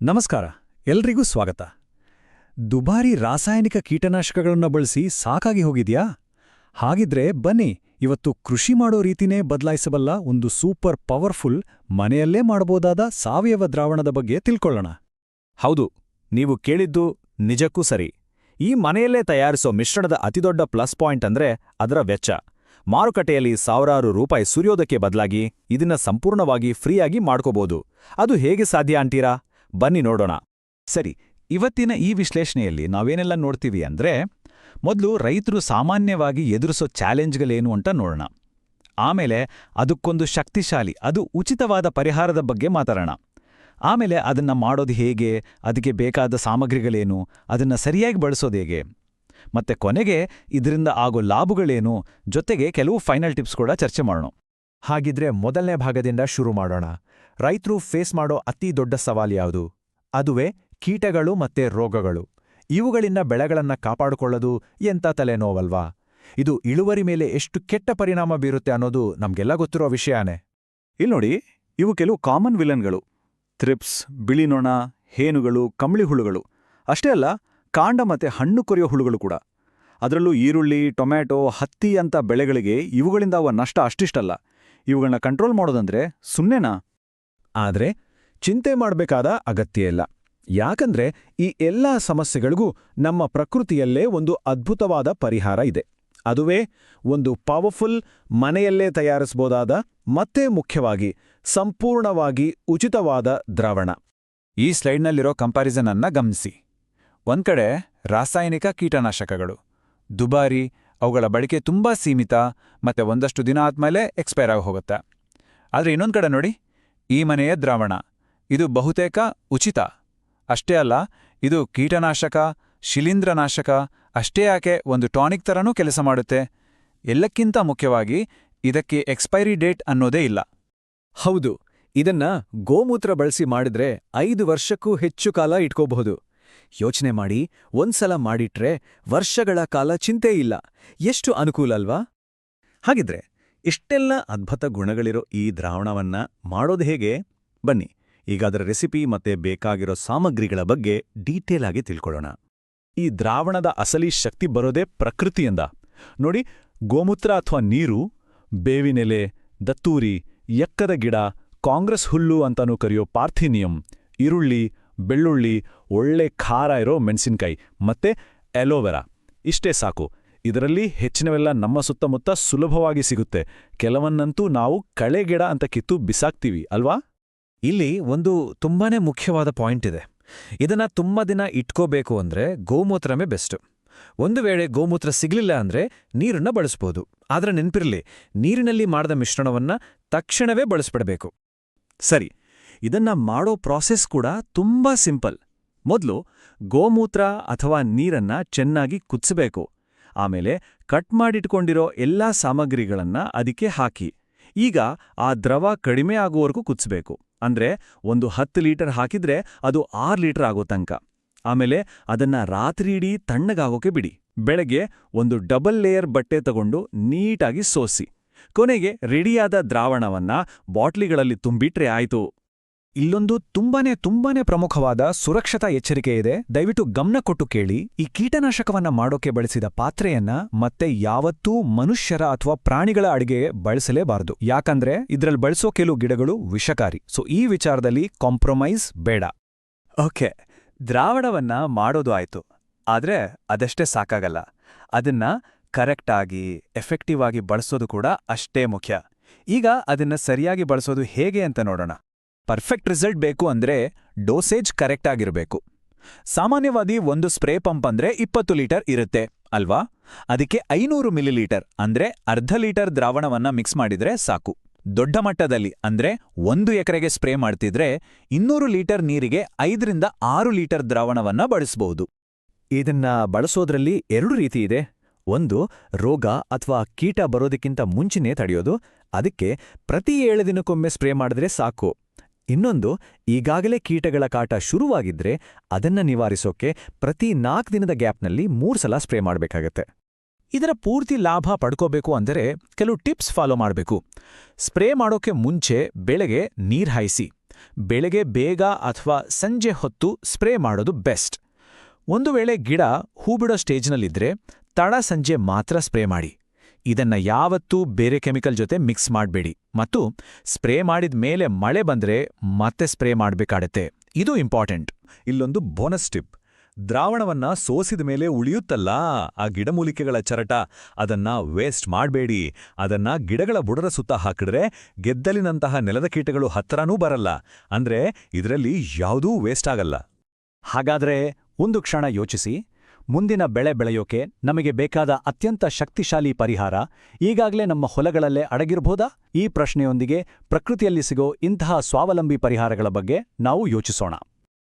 ನಮಸ್ಕಾರ, ಎಲ್ರಿಗೂ ಸ್ವಾಗತ. ದುಬಾರಿ ರಾಸಾಯನಿಕ ಕೀಟನಾಶಕಗಳನ್ನು ಬಳಸಿ ಸಾಕಾಗಿ ಹೋಗಿದ್ಯಾ? ಹಾಗಿದ್ರೆ ಬನ್ನಿ, ಇವತ್ತು ಕೃಷಿ ಮಾಡೋ ರೀತಿನೇ ಬದಲಾಯಿಸಬಲ್ಲ ಒಂದು ಸೂಪರ್ ಪವರ್ಫುಲ್ ಮನೆಯಲ್ಲೇ ಮಾಡಬಹುದಾದ ಸಾವಯವ ದ್ರಾವಣದ ಬಗ್ಗೆ ತಿಳ್ಕೊಳ್ಳೋಣ. ಹೌದು, ನೀವು ಕೇಳಿದ್ದು ನಿಜಕ್ಕೂ ಸರಿ. ಈ ಮನೆಯಲ್ಲೇ ತಯಾರಿಸೋ ಮಿಶ್ರಣದ ಅತಿದೊಡ್ಡ ಪ್ಲಸ್ ಪಾಯಿಂಟ್ ಅಂದ್ರೆ ಅದರ ವೆಚ್ಚ. ಮಾರುಕಟ್ಟೆಯಲ್ಲಿ ಸಾವಿರಾರು ರೂಪಾಯಿ ಸುರಿಯೋದಕ್ಕೆ ಬದಲಾಗಿ ಇದನ್ನ ಸಂಪೂರ್ಣವಾಗಿ ಫ್ರೀಯಾಗಿ ಮಾಡ್ಕೋಬಹುದು. ಅದು ಹೇಗೆ ಸಾಧ್ಯ ಅಂತೀರಾ? ಬನ್ನಿ ನೋಡೋಣ. ಸರಿ, ಇವತ್ತಿನ ಈ ವಿಶ್ಲೇಷಣೆಯಲ್ಲಿ ನಾವೇನೆಲ್ಲ ನೋಡ್ತೀವಿ ಅಂದ್ರೆ, ಮೊದಲು ರೈತರು ಸಾಮಾನ್ಯವಾಗಿ ಎದುರಿಸೋ ಚಾಲೆಂಜ್ಗಳೇನು ಅಂತ ನೋಡೋಣ. ಆಮೇಲೆ ಅದಕ್ಕೊಂದು ಶಕ್ತಿಶಾಲಿ, ಅದು ಉಚಿತವಾದ ಪರಿಹಾರದ ಬಗ್ಗೆ ಮಾತಾಡೋಣ. ಆಮೇಲೆ ಅದನ್ನ ಮಾಡೋದು ಹೇಗೆ, ಅದಕ್ಕೆ ಬೇಕಾದ ಸಾಮಗ್ರಿಗಳೇನು, ಅದನ್ನ ಸರಿಯಾಗಿ ಬಳಸೋದು ಹೇಗೆ, ಮತ್ತೆ ಕೊನೆಗೆ ಇದರಿಂದ ಆಗೋ ಲಾಭಗಳೇನು, ಜೊತೆಗೆ ಕೆಲವು ಫೈನಲ್ ಟಿಪ್ಸ್ ಕೂಡ ಚರ್ಚೆ ಮಾಡೋಣ. ಹಾಗಿದ್ರೆ ಮೊದಲನೇ ಭಾಗದಿಂದ ಶುರು ಮಾಡೋಣ. ರೈತರು ಫೇಸ್ ಮಾಡೋ ಅತಿ ದೊಡ್ಡ ಸವಾಲು ಯಾವುದು? ಅದುವೇ ಕೀಟಗಳು ಮತ್ತೆ ರೋಗಗಳು. ಇವುಗಳಿಂದ ಬೆಳೆಗಳನ್ನ ಕಾಪಾಡಿಕೊಳ್ಳೋದು ಎಂಥ ತಲೆನೋವಲ್ವಾ? ಇದು ಇಳುವರಿ ಮೇಲೆ ಎಷ್ಟು ಕೆಟ್ಟ ಪರಿಣಾಮ ಬೀರುತ್ತೆ ಅನ್ನೋದು ನಮ್ಗೆಲ್ಲ ಗೊತ್ತಿರೋ ವಿಷಯನೇ. ಇಲ್ನೋಡಿ, ಇವು ಕೆಲವು ಕಾಮನ್ ವಿಲನ್ಗಳು. ಥ್ರಿಪ್ಸ್, ಬಿಳಿನೊಣ, ಹೇನುಗಳು, ಕಂಬಳಿ ಹುಳುಗಳು. ಅಷ್ಟೇ ಅಲ್ಲ, ಕಾಂಡ ಮತ್ತೆ ಹಣ್ಣು ಕೊರೆಯೋ ಹುಳುಗಳು ಕೂಡ. ಅದರಲ್ಲೂ ಈರುಳ್ಳಿ, ಟೊಮ್ಯಾಟೊ, ಹತ್ತಿ ಅಂತ ಬೆಳೆಗಳಿಗೆ ಇವುಗಳಿಂದ ಆಗುವ ನಷ್ಟ ಅಷ್ಟಿಷ್ಟಲ್ಲ. ಇವುಗಳನ್ನ ಕಂಟ್ರೋಲ್ ಮಾಡೋದಂದ್ರೆ ಸುಮ್ಮನೆನಾ? ಆದ್ರೆ ಚಿಂತೆ ಮಾಡಬೇಕಾದ ಅಗತ್ಯ ಇಲ್ಲ. ಯಾಕಂದ್ರೆ ಈ ಎಲ್ಲಾ ಸಮಸ್ಯೆಗಳಿಗೂ ನಮ್ಮ ಪ್ರಕೃತಿಯಲ್ಲೇ ಒಂದು ಅದ್ಭುತವಾದ ಪರಿಹಾರ ಇದೆ. ಅದುವೇ ಒಂದು ಪವರ್ಫುಲ್, ಮನೆಯಲ್ಲೇ ತಯಾರಿಸಬಹುದಾದ ಮತ್ತೆ ಮುಖ್ಯವಾಗಿ ಸಂಪೂರ್ಣವಾಗಿ ಉಚಿತವಾದ ದ್ರಾವಣ. ಈ ಸ್ಲೈಡ್ನಲ್ಲಿರೋ ಕಂಪ್ಯಾರಿಸನ್ ಅನ್ನ ಗಮನಿಸಿ. ಒಂದ್ಕಡೆ ರಾಸಾಯನಿಕ ಕೀಟನಾಶಕಗಳು ದುಬಾರಿ, ಅವುಗಳ ಬಳಕೆ ತುಂಬಾ ಸೀಮಿತ, ಮತ್ತೆ ಒಂದಷ್ಟು ದಿನ ಆದ್ಮೇಲೆ ಎಕ್ಸ್ಪೈರ್ ಆಗಿ ಹೋಗುತ್ತೆ. ಆದ್ರೆ ಇನ್ನೊಂದು ಕಡೆ ನೋಡಿ, ಈ ಮನೆಯ ದ್ರಾವಣ, ಇದು ಬಹುತೇಕ ಉಚಿತ. ಅಷ್ಟೇ ಅಲ್ಲ, ಇದು ಕೀಟನಾಶಕ, ಶಿಲೀಂಧ್ರನಾಶಕ ಅಷ್ಟೇ ಯಾಕೆ ಒಂದು ಟಾನಿಕ್ ಥರನೂ ಕೆಲಸ ಮಾಡುತ್ತೆ. ಎಲ್ಲಕ್ಕಿಂತ ಮುಖ್ಯವಾಗಿ ಇದಕ್ಕೆ ಎಕ್ಸ್ಪೈರಿ ಡೇಟ್ ಅನ್ನೋದೇ ಇಲ್ಲ. ಹೌದು, ಇದನ್ನ ಗೋಮೂತ್ರ ಬಳಸಿ ಮಾಡಿದ್ರೆ 5 ವರ್ಷಕ್ಕೂ ಹೆಚ್ಚು ಕಾಲ ಇಟ್ಕೋಬಹುದು. ಯೋಚನೆ ಮಾಡಿ, ಒಂದ್ಸಲ ಮಾಡಿಟ್ರೆ ವರ್ಷಗಳ ಕಾಲ ಚಿಂತೆ ಇಲ್ಲ. ಎಷ್ಟು ಅನುಕೂಲ ಅಲ್ವಾ? ಹಾಗಿದ್ರೆ ಇಷ್ಟೆಲ್ಲ ಅದ್ಭುತ ಗುಣಗಳಿರೋ ಈ ದ್ರಾವಣವನ್ನ ಮಾಡೋದು ಹೇಗೆ? ಬನ್ನಿ, ಈಗ ಅದರ ರೆಸಿಪಿ ಮತ್ತೆ ಬೇಕಾಗಿರೋ ಸಾಮಗ್ರಿಗಳ ಬಗ್ಗೆ ಡೀಟೇಲ್ ಆಗಿ ತಿಳ್ಕೊಳ್ಳೋಣ. ಈ ದ್ರಾವಣದ ಅಸಲಿ ಶಕ್ತಿ ಬರೋದೇ ಪ್ರಕೃತಿಯಿಂದ. ನೋಡಿ, ಗೋಮೂತ್ರ ಅಥವಾ ನೀರು, ಬೇವಿನೆಲೆ, ದತ್ತೂರಿ, ಎಕ್ಕದ ಗಿಡ, ಕಾಂಗ್ರೆಸ್ ಹುಲ್ಲು ಅಂತಾನೂ ಕರೆಯೋ ಪಾರ್ಥಿನಿಯಂ, ಈರುಳ್ಳಿ, ಬೆಳ್ಳುಳ್ಳಿ, ಒಳ್ಳೆ ಖಾರ ಇರೋ ಮೆಣಸಿನ್ಕಾಯಿ ಮತ್ತೆ ಎಲೋವೆರಾ. ಇಷ್ಟೇ ಸಾಕು. ಇದರಲ್ಲಿ ಹೆಚ್ಚಿನವೆಲ್ಲ ನಮ್ಮ ಸುತ್ತಮುತ್ತ ಸುಲಭವಾಗಿ ಸಿಗುತ್ತೆ. ಕೆಲವನ್ನಂತೂ ನಾವು ಕಳೆಗಿಡ ಅಂತ ಕಿತ್ತು ಬಿಸಾಕ್ತೀವಿ ಅಲ್ವಾ? ಇಲ್ಲಿ ಒಂದು ತುಂಬಾನೇ ಮುಖ್ಯವಾದ ಪಾಯಿಂಟ್ ಇದೆ. ಇದನ್ನ ತುಂಬಾ ದಿನ ಇಟ್ಕೋಬೇಕು ಅಂದ್ರೆ ಗೋಮೂತ್ರವೇ ಬೆಸ್ಟ್. ಒಂದು ವೇಳೆ ಗೋಮೂತ್ರ ಸಿಗ್ಲಿಲ್ಲ ಅಂದ್ರೆ ನೀರನ್ನ ಬಳಸ್ಬೋದು. ಆದ್ರೆ ನೆನ್ಪಿರ್ಲಿ, ನೀರಿನಲ್ಲಿ ಮಾಡಿದ ಮಿಶ್ರಣವನ್ನ ತಕ್ಷಣವೇ ಬಳಸ್ಬಿಡಬೇಕು. ಸರಿ, ಇದನ್ನ ಮಾಡೋ ಪ್ರಾಸೆಸ್ ಕೂಡ ತುಂಬಾ ಸಿಂಪಲ್. ಮೊದಲು ಗೋಮೂತ್ರ ಅಥವಾ ನೀರನ್ನ ಚೆನ್ನಾಗಿ ಕುದಿಸಬೇಕು. ಆಮೇಲೆ ಕಟ್ ಮಾಡಿಟ್ಕೊಂಡಿರೋ ಎಲ್ಲಾ ಸಾಮಗ್ರಿಗಳನ್ನ ಅದಕ್ಕೆ ಹಾಕಿ. ಈಗ ಆ ದ್ರವ ಕಡಿಮೆ ಆಗುವವರೆಗೂ ಕುದಿಸಬೇಕು. ಅಂದ್ರೆ ಒಂದು 10 ಲೀಟರ್ ಹಾಕಿದ್ರೆ ಅದು 6 ಲೀಟರ್ ಆಗೋ ತನಕ. ಆಮೇಲೆ ಅದನ್ನ ರಾತ್ರಿಯಿಡೀ ತಣ್ಣಗಾಗೋಕೆ ಬಿಡಿ. ಬೆಳಗ್ಗೆ ಒಂದು ಡಬಲ್ ಲೇಯರ್ ಬಟ್ಟೆ ತಗೊಂಡು ನೀಟಾಗಿ ಸೋಸಿ. ಕೊನೆಗೆ ರೆಡಿಯಾದ ದ್ರಾವಣವನ್ನ ಬಾಟ್ಲಿಗಳಲ್ಲಿ ತುಂಬಿಟ್ರೆ ಆಯ್ತು. ಇಲ್ಲೊಂದು ತುಂಬಾನೇ ಪ್ರಮುಖವಾದ ಸುರಕ್ಷತಾ ಎಚ್ಚರಿಕೆ ಇದೆ. ದಯವಿಟ್ಟು ಗಮನ ಕೊಟ್ಟು ಕೇಳಿ. ಈ ಕೀಟನಾಶಕವನ್ನ ಮಾಡೋಕೆ ಬಳಸಿದ ಪಾತ್ರೆಯನ್ನ ಮತ್ತೆ ಯಾವತ್ತೂ ಮನುಷ್ಯರ ಅಥವಾ ಪ್ರಾಣಿಗಳ ಅಡಿಗೆಗೆ ಬಳಸಲೇಬಾರದು. ಯಾಕಂದ್ರೆ ಇದ್ರಲ್ಲಿ ಬಳಸೋ ಕೆಲವು ಗಿಡಗಳು ವಿಷಕಾರಿ. ಸೊ ಈ ವಿಚಾರದಲ್ಲಿ ಕಾಂಪ್ರಮೈಸ್ ಬೇಡ. ಓಕೆ, ದ್ರಾವಣವನ್ನ ಮಾಡೋದು ಆಯ್ತು. ಆದ್ರೆ ಅದಷ್ಟೇ ಸಾಕಾಗಲ್ಲ. ಅದನ್ನ ಕರೆಕ್ಟಾಗಿ, ಎಫೆಕ್ಟಿವ್ ಆಗಿ ಬಳಸೋದು ಕೂಡ ಅಷ್ಟೇ ಮುಖ್ಯ. ಈಗ ಅದನ್ನ ಸರಿಯಾಗಿ ಬಳಸೋದು ಹೇಗೆ ಅಂತ ನೋಡೋಣ. ಪರ್ಫೆಕ್ಟ್ ರಿಸಲ್ಟ್ ಬೇಕು ಅಂದ್ರೆ ಡೋಸೇಜ್ ಕರೆಕ್ಟ್ ಆಗಿರಬೇಕು. ಸಾಮಾನ್ಯವಾಗಿ ಒಂದು ಸ್ಪ್ರೇ ಪಂಪ್ ಅಂದ್ರೆ 20 ಲೀಟರ್ ಇರುತ್ತೆ ಅಲ್ವಾ? ಅದಕ್ಕೆ 500 ಮಿಲಿಲೀಟರ್ ಅಂದ್ರೆ ಅರ್ಧ ಲೀಟರ್ ದ್ರಾವಣವನ್ನ ಮಿಕ್ಸ್ ಮಾಡಿದ್ರೆ ಸಾಕು. ದೊಡ್ಡ ಮಟ್ಟದಲ್ಲಿ ಅಂದ್ರೆ 1 ಎಕರೆಗೆ ಸ್ಪ್ರೇ ಮಾಡ್ತಿದ್ರೆ 200 ಲೀಟರ್ ನೀರಿಗೆ 5 ರಿಂದ 6 ಲೀಟರ್ ದ್ರಾವಣವನ್ನ ಬಳಸಬಹುದು. ಇದನ್ನ ಬಳಸೋದ್ರಲ್ಲಿ 2 ರೀತಿ ಇದೆ. ಒಂದು, ರೋಗ ಅಥವಾ ಕೀಟ ಬರೋದಕ್ಕಿಂತ ಮುಂಚೆನೇ ತಡೆಯೋದು. ಅದಕ್ಕೆ ಪ್ರತಿ 7 ದಿನಕ್ಕೊಮ್ಮೆ ಸ್ಪ್ರೇ ಮಾಡಿದ್ರೆ ಸಾಕು. ಇನ್ನೊಂದು, ಈಗಾಗಲೇ ಕೀಟಗಳ ಕಾಟ ಶುರುವಾಗಿದ್ರೆ ಅದನ್ನ ನಿವಾರಿಸೋಕೆ ಪ್ರತಿ 4 ದಿನದ ಗ್ಯಾಪ್ನಲ್ಲಿ 3 ಸಲ ಸ್ಪ್ರೇ ಮಾಡಬೇಕಾಗತ್ತೆ. ಇದರ ಪೂರ್ತಿ ಲಾಭ ಪಡ್ಕೋಬೇಕು ಅಂದರೆ ಕೆಲವು ಟಿಪ್ಸ್ ಫಾಲೋ ಮಾಡಬೇಕು. ಸ್ಪ್ರೇ ಮಾಡೋಕೆ ಮುಂಚೆ ಬೆಳೆಗೆ ನೀರ್ ಹಾಯಿಸಿ. ಬೆಳಗ್ಗೆ ಬೇಗ ಅಥವಾ ಸಂಜೆ ಹೊತ್ತು ಸ್ಪ್ರೇ ಮಾಡೋದು ಬೆಸ್ಟ್. ಒಂದು ವೇಳೆ ಗಿಡ ಹೂ ಬಿಡೋ ಸ್ಟೇಜ್ನಲ್ಲಿದ್ರೆ ತಡ ಸಂಜೆ ಮಾತ್ರ ಸ್ಪ್ರೇ ಮಾಡಿ. ಇದನ್ನ ಯಾವತ್ತೂ ಬೇರೆ ಕೆಮಿಕಲ್ ಜೊತೆ ಮಿಕ್ಸ್ ಮಾಡಬೇಡಿ ಮತ್ತು ಸ್ಪ್ರೇ ಮಾಡಿದ ಮೇಲೆ ಮಳೆ ಬಂದ್ರೆ ಮತ್ತೆ ಸ್ಪ್ರೇ ಮಾಡಬೇಕಾಡತ್ತೆ. ಇದು ಇಂಪಾರ್ಟೆಂಟ್. ಇಲ್ಲೊಂದು ಬೋನಸ್ ಟಿಪ್. ದ್ರಾವಣವನ್ನ ಸೋಸಿದ ಮೇಲೆ ಉಳಿಯುತ್ತಲ್ಲ ಆ ಗಿಡಮೂಲಿಕೆಗಳ ಚರಟ, ಅದನ್ನ ವೇಸ್ಟ್ ಮಾಡಬೇಡಿ. ಅದನ್ನ ಗಿಡಗಳ ಬುಡದ ಸುತ್ತ ಹಾಕಿದ್ರೆ ಗೆದ್ದಲಿನಂತಹ ನೆಲದ ಕೀಟಗಳು ಹತ್ರನೂ ಬರಲ್ಲ. ಅಂದ್ರೆ ಇದರಲ್ಲಿ ಯಾವುದೂ ವೇಸ್ಟ್ ಆಗಲ್ಲ. ಹಾಗಾದ್ರೆ ಒಂದು ಕ್ಷಣ ಯೋಚಿಸಿ. ಮುಂದಿನ ಬೆಳೆ ಬೆಳೆಯೋಕೆ ನಮಗೆ ಬೇಕಾದ ಅತ್ಯಂತ ಶಕ್ತಿಶಾಲಿ ಪರಿಹಾರ ಈಗಾಗಲೇ ನಮ್ಮ ಹೊಲಗಳಲ್ಲೇ ಅಡಗಿರಬಹುದಾ? ಈ ಪ್ರಶ್ನೆಯೊಂದಿಗೆ ಪ್ರಕೃತಿಯಲ್ಲಿ ಸಿಗೋ ಇಂತಹ ಸ್ವಾವಲಂಬಿ ಪರಿಹಾರಗಳ ಬಗ್ಗೆ ನಾವು ಯೋಚಿಸೋಣ.